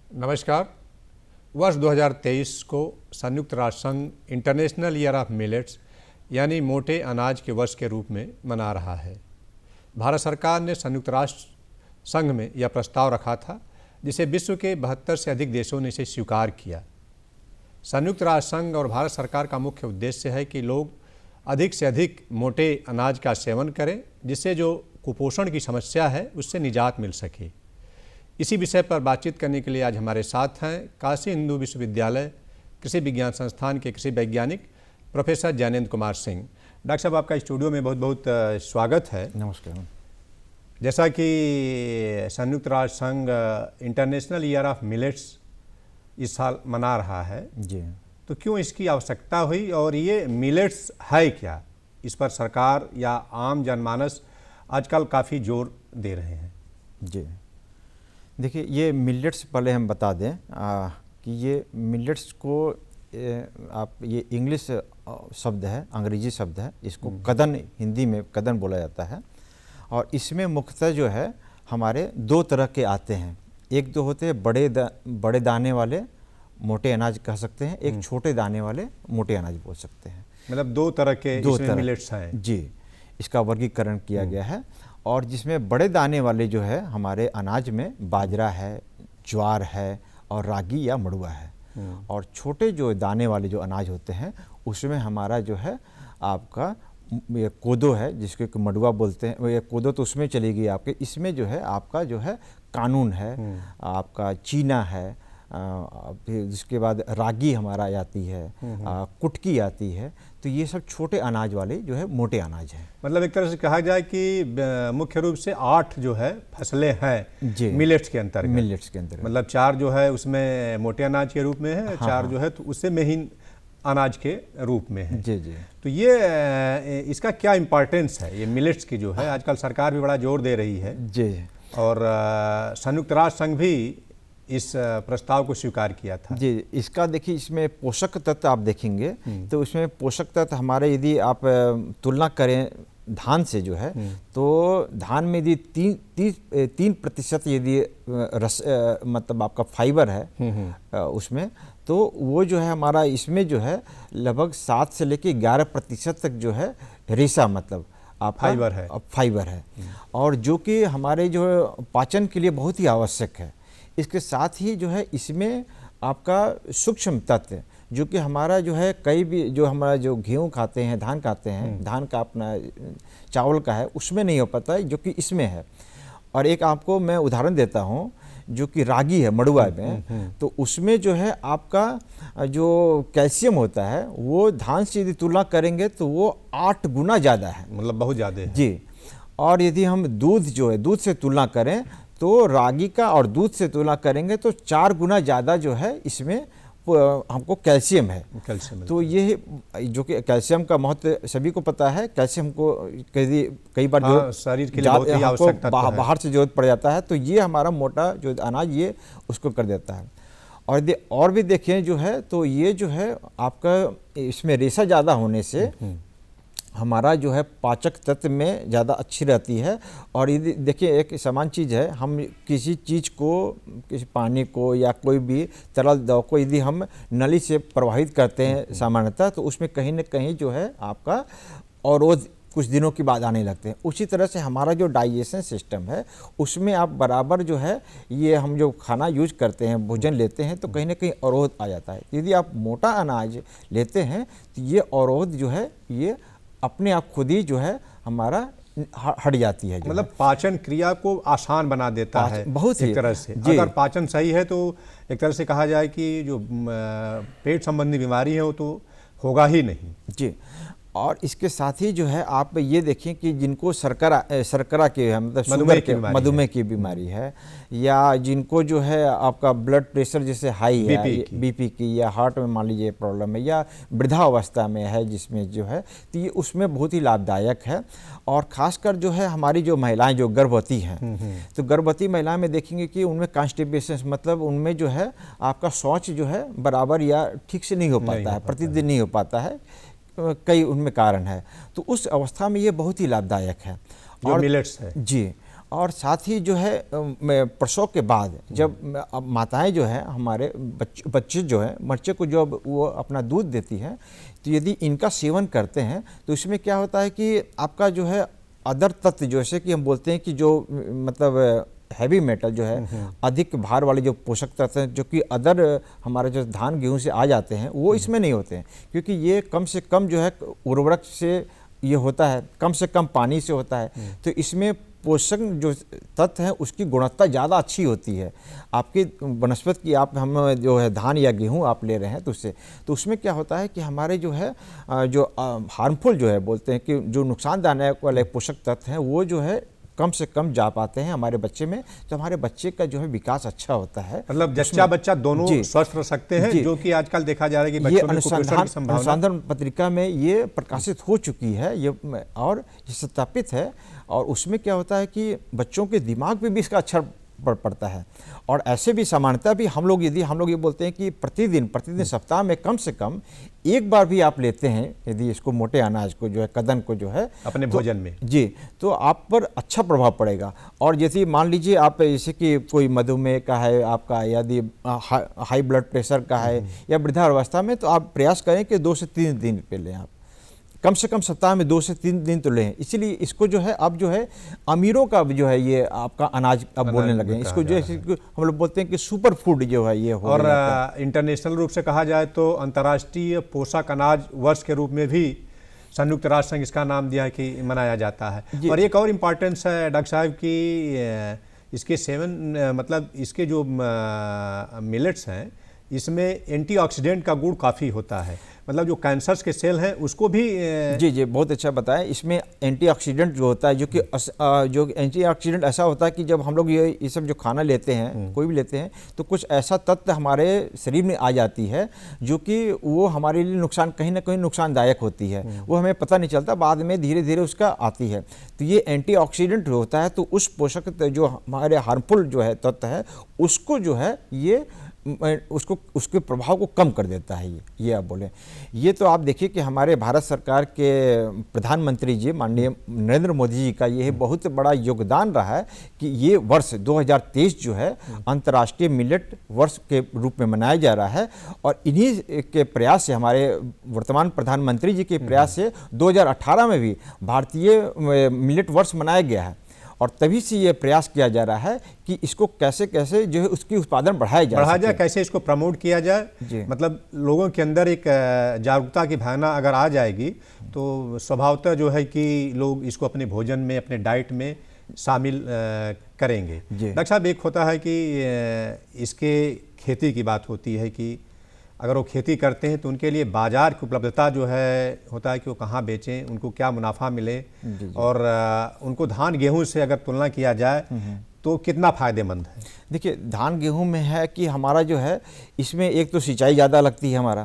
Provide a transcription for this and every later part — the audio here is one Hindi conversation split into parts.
नमस्कार। वर्ष 2023 को संयुक्त राष्ट्र संघ इंटरनेशनल ईयर ऑफ मिलेट्स यानी मोटे अनाज के वर्ष के रूप में मना रहा है। भारत सरकार ने संयुक्त राष्ट्र संघ में यह प्रस्ताव रखा था, जिसे विश्व के 72 से अधिक देशों ने इसे स्वीकार किया। संयुक्त राष्ट्र संघ और भारत सरकार का मुख्य उद्देश्य है कि लोग अधिक से अधिक मोटे अनाज का सेवन करें, जिससे जो कुपोषण की समस्या है उससे निजात मिल सके। इसी विषय पर बातचीत करने के लिए आज हमारे साथ हैं काशी हिंदू विश्वविद्यालय कृषि विज्ञान संस्थान के कृषि वैज्ञानिक प्रोफेसर जैनेंद्र कुमार सिंह। डॉक्टर साहब, आपका स्टूडियो में बहुत बहुत स्वागत है। नमस्कार। जैसा कि संयुक्त राष्ट्र संघ इंटरनेशनल ईयर ऑफ मिलेट्स इस साल मना रहा है जी, तो क्यों इसकी आवश्यकता हुई और ये मिलेट्स है क्या? इस पर सरकार या आम जनमानस आजकल काफ़ी जोर दे रहे हैं। जी, देखिए, ये मिलेट्स पहले हम बता दें कि ये मिलेट्स को आप ये इंग्लिश शब्द है, अंग्रेजी शब्द है। इसको कदन, हिंदी में कदन बोला जाता है। और इसमें मुख्यतः जो है हमारे दो तरह के आते हैं। एक तो होते हैं बड़े दाने वाले मोटे अनाज कह सकते हैं, एक छोटे दाने वाले मोटे अनाज बोल सकते हैं। मतलब दो तरह के मिलेट्स हैं। जी, इसका वर्गीकरण किया गया है। और जिसमें बड़े दाने वाले जो है हमारे अनाज में बाजरा है, ज्वार है और रागी या मड़ुआ है। और छोटे जो दाने वाले जो अनाज होते हैं उसमें हमारा जो है आपका ये कोदो है, जिसको मड़ुआ बोलते हैं। ये कोदो तो उसमें चलेगी आपके। इसमें जो है आपका जो है कानून है, आपका चीना है, फिर जिसके बाद रागी हमारा आती है, कुटकी आती है। तो ये सब छोटे अनाज वाले जो है मोटे अनाज हैं। मतलब एक तरह से कहा जाए कि मुख्य रूप से 8 जो है फसलें हैं मिलेट्स के अंतर्गत। मतलब 4 जो है उसमें मोटे अनाज के रूप में है, 4 जो है तो उससे महीन अनाज के रूप में है। जी जी। तो ये इसका क्या इम्पोर्टेंस है ये मिलेट्स की जो है? आजकल सरकार भी बड़ा जोर दे रही है जी। और संयुक्त राष्ट्र संघ भी इस प्रस्ताव को स्वीकार किया था। जी, इसका देखिए, इसमें पोषक तत्व आप देखेंगे तो इसमें पोषक तत्व हमारे यदि आप तुलना करें धान से जो है, तो धान में यदि 3% यदि रस मतलब आपका फाइबर है उसमें, तो वो जो है हमारा इसमें जो है लगभग 7 से लेकर 11% तक जो है रेशा मतलब आप फाइबर है। और जो कि हमारे जो पाचन के लिए बहुत ही आवश्यक है। इसके साथ ही जो है इसमें आपका सूक्ष्म तत्व जो कि हमारा जो है कई भी जो हमारा जो गेहूँ खाते हैं, धान खाते हैं, धान का अपना चावल का है, उसमें नहीं हो पाता है, जो कि इसमें है। और एक आपको मैं उदाहरण देता हूँ, जो कि रागी है मड़ुआ में, तो उसमें जो है आपका जो कैल्शियम होता है वो धान से यदि तुलना करेंगे तो वो 8 गुना ज़्यादा है। मतलब बहुत ज़्यादा है जी। और यदि हम दूध जो है दूध से तुलना करें तो रागी का और दूध से तुलना करेंगे तो 4 गुना ज़्यादा जो है इसमें हमको कैल्शियम है। तो ये जो कि कैल्शियम का महत्व सभी को पता है। कैल्शियम को कई बार जो शरीर के लिए बहुत ही आवश्यक तत्व है, बाहर से जरूरत पड़ जाता है, तो ये हमारा मोटा जो अनाज ये उसको कर देता है। और यदि और भी देखें जो है तो ये जो है आपका इसमें रेशा ज़्यादा होने से हमारा जो है पाचक तत्व में ज़्यादा अच्छी रहती है। और यदि देखिए, एक समान चीज़ है, हम किसी चीज़ को, किसी पानी को या कोई भी तरल दवा को यदि हम नली से प्रवाहित करते हैं सामान्यतः, तो उसमें कहीं ना कहीं जो है आपका अवरोध कुछ दिनों के बाद आने लगते हैं। उसी तरह से हमारा जो डाइजेशन सिस्टम है उसमें आप बराबर जो है ये हम जो खाना यूज करते हैं, भोजन लेते हैं, तो कहीं ना कहीं अवरोध आ जाता है। यदि आप मोटा अनाज लेते हैं तो ये अवरोध जो है ये अपने आप खुद ही जो है हमारा हट जाती है। मतलब पाचन क्रिया को आसान बना देता है बहुत एक तरह से। अगर पाचन सही है तो एक तरह से कहा जाए कि जो पेट संबंधी बीमारी है वो तो होगा ही नहीं। जी। और इसके साथ ही जो है आप ये देखें कि जिनको शर्करा के मतलब मधुमेह की बीमारी है, या जिनको जो है आपका ब्लड प्रेशर जैसे हाई है, बीपी की, या हार्ट में मान लीजिए प्रॉब्लम है, या वृद्धावस्था में है जिसमें जो है, तो ये उसमें बहुत ही लाभदायक है। और ख़ासकर जो है हमारी जो महिलाएं जो गर्भवती हैं, तो गर्भवती महिलाएं में देखेंगे कि उनमें कॉन्स्टिपेशन मतलब उनमें जो है आपका शौच जो है बराबर या ठीक से नहीं हो पाता है, प्रतिदिन नहीं हो पाता है, कई उनमें कारण है। तो उस अवस्था में ये बहुत ही लाभदायक है। और मिलेट्स है। जी। और साथ ही जो है प्रसव के बाद जब अब माताएं जो है हमारे बच्चे जो है बच्चे को जब वो अपना दूध देती है, तो यदि इनका सेवन करते हैं तो इसमें क्या होता है कि आपका जो है अदर तत्व, जैसे कि हम बोलते हैं कि जो मतलब हैवी मेटल जो है, अधिक भार वाले जो पोषक तत्व हैं जो कि अदर हमारे जो धान गेहूं से आ जाते हैं, वो इसमें नहीं होते हैं, क्योंकि ये कम से कम जो है उर्वरक से ये होता है, कम से कम पानी से होता है। तो इसमें पोषक जो तत्व हैं उसकी गुणवत्ता ज़्यादा अच्छी होती है। आपकी वनस्पति की आप हम जो है धान या गेहूं आप ले रहे हैं तो उसमें क्या होता है कि हमारे जो है जो हार्मफुल जो है बोलते हैं कि जो नुकसानदायक वाले पोषक तत्व हैं वो जो है कम से कम जा पाते हैं हमारे बच्चे में, तो हमारे बच्चे का जो है विकास अच्छा होता है। मतलब जच्चा बच्चा दोनों स्वस्थ रह सकते हैं, जो कि आजकल देखा जा रहा है कि बच्चों में कुपोषण की संभावना अनुसंधान पत्रिका में ये प्रकाशित हो चुकी है, ये और ये सत्यापित है। और उसमें क्या होता है कि बच्चों के दिमाग पे भी इसका अच्छा पड़ता है। और ऐसे भी सामान्यतः भी हम लोग ये बोलते हैं कि प्रतिदिन सप्ताह में कम से कम एक बार भी आप लेते हैं यदि इसको मोटे अनाज को जो है कदन को जो है अपने भोजन में जी, तो आप पर अच्छा प्रभाव पड़ेगा। और जैसे मान लीजिए आप जैसे कि कोई मधुमेह का है आपका, यदि हाई ब्लड प्रेशर का है या वृद्धावस्था में, तो आप प्रयास करें कि 2 से 3 दिन पे लें, आप कम से कम सप्ताह में 2 से 3 दिन तो लें। इसीलिए इसको जो है अब जो है अमीरों का जो है ये आपका अनाज अब बोलने लगे हैं, इसको जो है हम लोग बोलते हैं कि सुपर फूड जो है ये हो। और इंटरनेशनल रूप से कहा जाए तो अंतर्राष्ट्रीय पोषक अनाज वर्ष के रूप में भी संयुक्त राष्ट्र संघ इसका नाम दिया है कि मनाया जाता है। और एक और इम्पॉर्टेंस है डॉक्टर साहब की इसके सेवन मतलब इसके जो मिलेट्स हैं इसमें एंटीऑक्सीडेंट का गुण काफ़ी होता है, मतलब जो कैंसर्स के सेल हैं उसको भी जी बहुत अच्छा बताया। इसमें एंटीऑक्सीडेंट जो होता है जो एंटीऑक्सीडेंट ऐसा होता है कि जब हम लोग ये सब जो खाना लेते हैं कोई भी लेते हैं तो कुछ ऐसा तत्व हमारे शरीर में आ जाती है जो कि वो हमारे लिए कहीं ना कहीं नुकसानदायक होती है, वो हमें पता नहीं चलता, बाद में धीरे धीरे उसका आती है। तो ये एंटीऑक्सीडेंट होता है, तो उस पोषक जो हमारे हार्मफुल जो है तत्व है उसको जो है ये उसके प्रभाव को कम कर देता है। ये आप बोले, ये तो आप देखिए कि हमारे भारत सरकार के प्रधानमंत्री जी माननीय नरेंद्र मोदी जी का ये बहुत बड़ा योगदान रहा है कि ये वर्ष 2023 जो है अंतर्राष्ट्रीय मिलेट वर्ष के रूप में मनाया जा रहा है। और इन्हीं के प्रयास से, हमारे वर्तमान प्रधानमंत्री जी के प्रयास से 2018 में भी भारतीय मिलेट वर्ष मनाया गया है। और तभी से ये प्रयास किया जा रहा है कि इसको कैसे जो है उसकी उत्पादन बढ़ाया जाए, कैसे इसको प्रमोट किया जाए। मतलब लोगों के अंदर एक जागरूकता की भावना अगर आ जाएगी तो स्वभावतः जो है कि लोग इसको अपने भोजन में, अपने डाइट में शामिल करेंगे। डॉक्टर साहब, एक होता है कि इसके खेती की बात होती है कि अगर वो खेती करते हैं तो उनके लिए बाजार की उपलब्धता जो है होता है कि वो कहाँ बेचें, उनको क्या मुनाफा मिले, और उनको धान गेहूं से अगर तुलना किया जाए तो कितना फायदेमंद है। देखिए, धान गेहूं में है कि हमारा जो है इसमें एक तो सिंचाई ज़्यादा लगती है, हमारा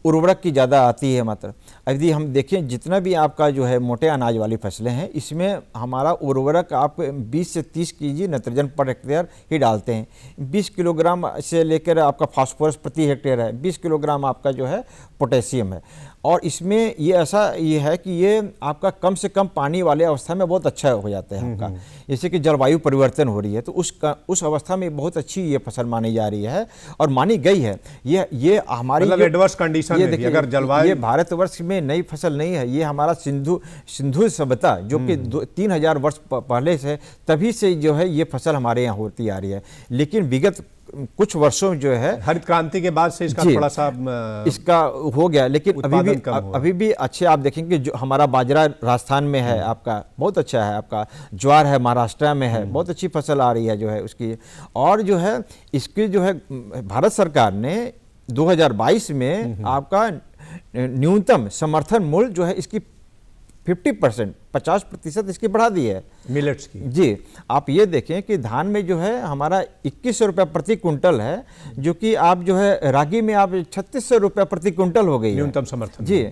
उर्वरक की ज़्यादा आती है मात्रा। यदि हम देखें जितना भी आपका जो है मोटे अनाज वाली फसलें हैं इसमें हमारा उर्वरक आप 20 से 30 केजी नाइट्रोजन पर हेक्टेयर ही डालते हैं। 20 किलोग्राम से लेकर आपका फास्फोरस प्रति हेक्टेयर है, 20 किलोग्राम आपका जो है पोटेशियम है। और इसमें ये है कि ये आपका कम से कम पानी वाले अवस्था में बहुत अच्छा हो जाता है आपका। जैसे कि जलवायु परिवर्तन हो रही है तो उस अवस्था में बहुत अच्छी ये फसल मानी जा रही है और मानी गई है। ये हमारी मतलब एडवर्स कंडीशन में भी अगर जलवायु, ये भारतवर्ष में नई फसल नहीं है, ये हमारा सिंधु सभ्यता जो कि 3000 वर्ष पहले से तभी से जो है ये फसल हमारे यहाँ होती आ रही है। लेकिन विगत कुछ वर्षों में जो है हरित क्रांति के बाद से इसका थोड़ा सा इसका हो गया, लेकिन अभी भी अच्छे आप देखेंगे जो हमारा बाजरा राजस्थान में है आपका बहुत अच्छा है, आपका ज्वार है महाराष्ट्र में है, बहुत अच्छी फसल आ रही है जो है उसकी। और जो है इसकी जो है भारत सरकार ने 2022 में आपका न्यूनतम समर्थन मूल्य जो है इसकी 50% इसकी बढ़ा दी है मिलेट्स की। जी, आप ये देखें कि धान में जो है हमारा 2100 रुपये प्रति कुंटल है, जो कि आप जो है रागी में आप 3600 रुपये प्रति कुंटल हो गई न्यूनतम समर्थन जी।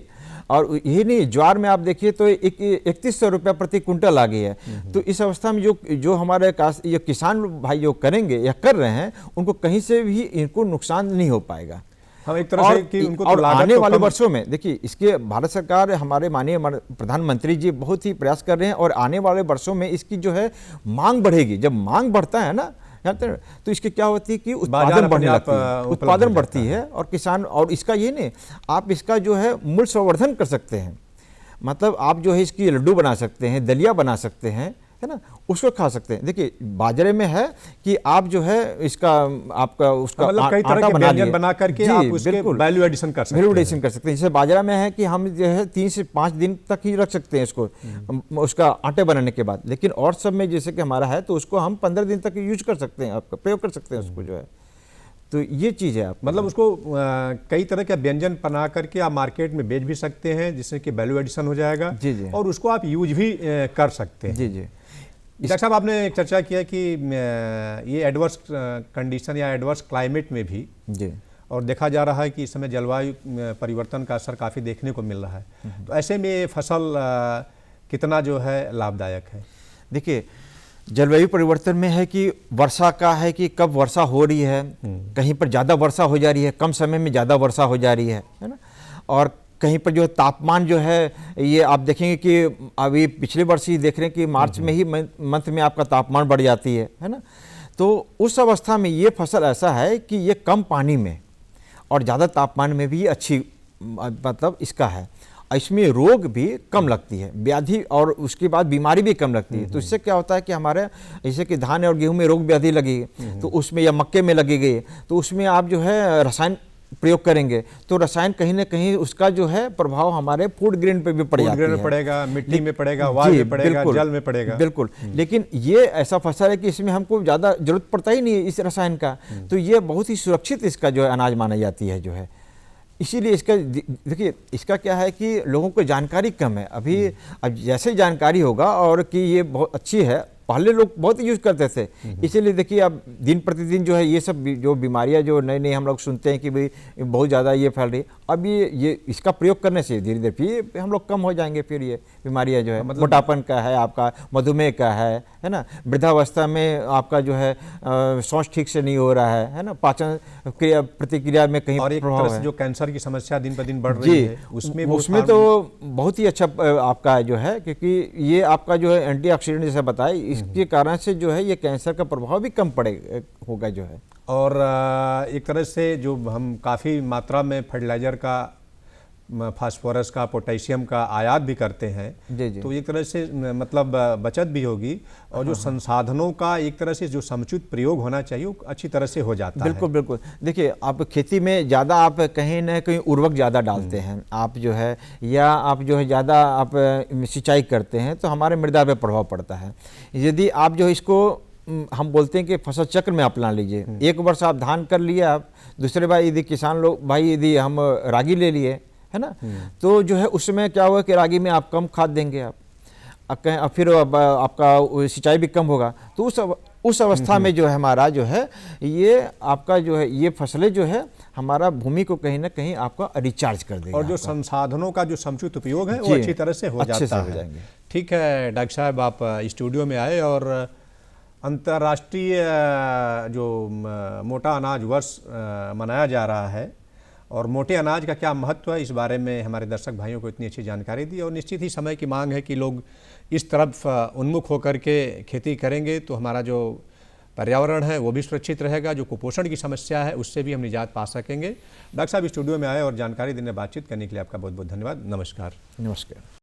और यही नहीं, ज्वार में आप देखिए तो 3100 रुपये प्रति कुंटल आ गई है। तो इस अवस्था में जो हमारे ये किसान भाई जो करेंगे या कर रहे हैं उनको कहीं से भी इनको नुकसान नहीं हो पाएगा। हम एक तरह से कि उनको तो और लागत आने तो वाले कम- वर्षों में देखिए, इसके भारत सरकार, हमारे माननीय प्रधानमंत्री जी बहुत ही प्रयास कर रहे हैं, और आने वाले वर्षों में इसकी जो है मांग बढ़ेगी। जब मांग बढ़ता है ना, जानते हैं, तो इसकी क्या होती है कि बाजार उत्पादन अपने बढ़ने आप, लगती है, उपलब्ध उत्पादन हो बढ़ती जाता है, और किसान, और इसका ये नहीं, आप इसका जो है मूल्य संवर्धन कर सकते हैं। मतलब आप जो है इसकी लड्डू बना सकते हैं, दलिया बना सकते हैं, है ना, उसको खा सकते हैं। देखिए बाजरे में है कि आप जो है इसका, आपका उसका मतलब कई तरह आटा के बना व्यंजन लिए। बना करके जी, आप उसके बिल्कुल। वैल्यू एडिशन कर सकते वैल्यू हैं। एडिशन कर सकते हैं। जैसे बाजरा में है कि हम जो है 3 से 5 दिन तक ही रख सकते हैं इसको, उसका आटे बनाने के बाद। लेकिन और सब में जैसे कि हमारा है, तो उसको हम 15 दिन तक यूज कर सकते हैं, आपका प्रयोग कर सकते हैं उसको जो है। तो ये चीज़ है आप, मतलब उसको कई तरह के व्यंजन बना करके आप मार्केट में बेच भी सकते हैं, जिससे कि वैल्यू एडिशन हो जाएगा। जी, जी। और उसको आप यूज भी कर सकते हैं। जी जी डॉक्टर साहब, आपने एक चर्चा किया कि ये एडवर्स कंडीशन या एडवर्स क्लाइमेट में भी, जी और देखा जा रहा है कि इस समय जलवायु परिवर्तन का असर काफ़ी देखने को मिल रहा है, तो ऐसे में ये फसल कितना जो है लाभदायक है? देखिए, जलवायु परिवर्तन में है कि वर्षा का है कि कब वर्षा हो रही है, कहीं पर ज़्यादा वर्षा हो जा रही है, कम समय में ज़्यादा वर्षा हो जा रही है ना। और कहीं पर जो तापमान जो है, ये आप देखेंगे कि अभी पिछले वर्ष ही देख रहे हैं कि मार्च में ही मंथ में आपका तापमान बढ़ जाती है ना। तो उस अवस्था में ये फसल ऐसा है कि ये कम पानी में और ज़्यादा तापमान में भी अच्छी, मतलब इसका है, इसमें रोग भी कम लगती है, व्याधि, और उसके बाद बीमारी भी कम लगती है। तो इससे क्या होता है कि हमारे, जैसे कि धान और गेहूं में रोग व्याधि लगी, तो उसमें, या मक्के में लगी गई, तो उसमें आप जो है रसायन प्रयोग करेंगे, तो रसायन कहीं ना कहीं उसका जो है प्रभाव हमारे फूड ग्रेन पे भी पड़ जाती है। फूड ग्रेन में पड़ेगा, मिट्टी में पड़ेगा, वायु में पड़ेगा, जल में पड़ेगा। बिल्कुल। लेकिन ये ऐसा फसल है कि इसमें हमको ज़्यादा जरूरत पड़ता ही नहीं है इस रसायन का, तो ये बहुत ही सुरक्षित इसका जो है अनाज माना जाती है जो है। इसीलिए इसका, देखिए इसका क्या है कि लोगों को जानकारी कम है अभी। अब जैसे जानकारी होगा और कि ये बहुत अच्छी है, पहले लोग बहुत यूज़ करते थे, इसीलिए देखिए अब दिन प्रतिदिन जो है ये सब जो बीमारियां जो नई नई हम लोग सुनते हैं कि भाई बहुत ज़्यादा ये फैल रही, अब ये इसका प्रयोग करने से धीरे धीरे फिर हम लोग कम हो जाएंगे। फिर ये बीमारियां जो है, मतलब मोटापन का है, आपका मधुमेह का है ना, वृद्धावस्था में आपका जो है सांस ठीक से नहीं हो रहा है ना, पाचन क्रिया प्रतिक्रिया में कहीं और एक प्रभाव तरह से है। जो कैंसर की समस्या दिन पर दिन बढ़ रही है, उसमें तो बहुत ही अच्छा आपका जो है, क्योंकि ये आपका जो है एंटीऑक्सीडेंट जैसा बताए, इसके कारण से जो है ये कैंसर का प्रभाव भी कम होगा जो है। और एक तरह से जो हम काफ़ी मात्रा में फर्टिलाइजर का, फास्फोरस का, पोटेशियम का आयात भी करते हैं, जी जी। तो एक तरह से मतलब बचत भी होगी, और जो संसाधनों का एक तरह से जो समुचित प्रयोग होना चाहिए वो अच्छी तरह से हो जाता है। बिल्कुल बिल्कुल। देखिए आप खेती में ज़्यादा आप कहीं ना कहीं उर्वरक ज़्यादा डालते हैं आप जो है, या आप जो है ज़्यादा आप सिंचाई करते हैं, तो हमारे मृदा पे प्रभाव पड़ता है। यदि आप जो इसको, हम बोलते हैं कि फसल चक्र में अपना लीजिए, एक वर्ष आप धान कर लिए, आप दूसरे बार यदि किसान लोग भाई यदि हम रागी ले लिए, है ना, तो जो है उसमें क्या हुआ कि रागी में आप कम खाद देंगे, आप फिर आपका सिंचाई भी कम होगा, तो उस अवस्था में जो है हमारा जो है ये आपका जो है ये फसलें जो है हमारा भूमि को कहीं ना कहीं आपका रिचार्ज कर देगा, और जो संसाधनों का जो समुचित उपयोग है वो अच्छी तरह से हो जाता है। ठीक है डॉक्टर साहब, आप स्टूडियो में आए और अंतर्राष्ट्रीय जो मोटा अनाज वर्ष मनाया जा रहा है और मोटे अनाज का क्या महत्व है, इस बारे में हमारे दर्शक भाइयों को इतनी अच्छी जानकारी दी। और निश्चित ही समय की मांग है कि लोग इस तरफ उन्मुख होकर के खेती करेंगे, तो हमारा जो पर्यावरण है वो भी सुरक्षित रहेगा, जो कुपोषण की समस्या है उससे भी हम निजात पा सकेंगे। डॉक्टर साहब स्टूडियो में आए और जानकारी देने, बातचीत करने के लिए आपका बहुत बहुत धन्यवाद। नमस्कार। नमस्कार।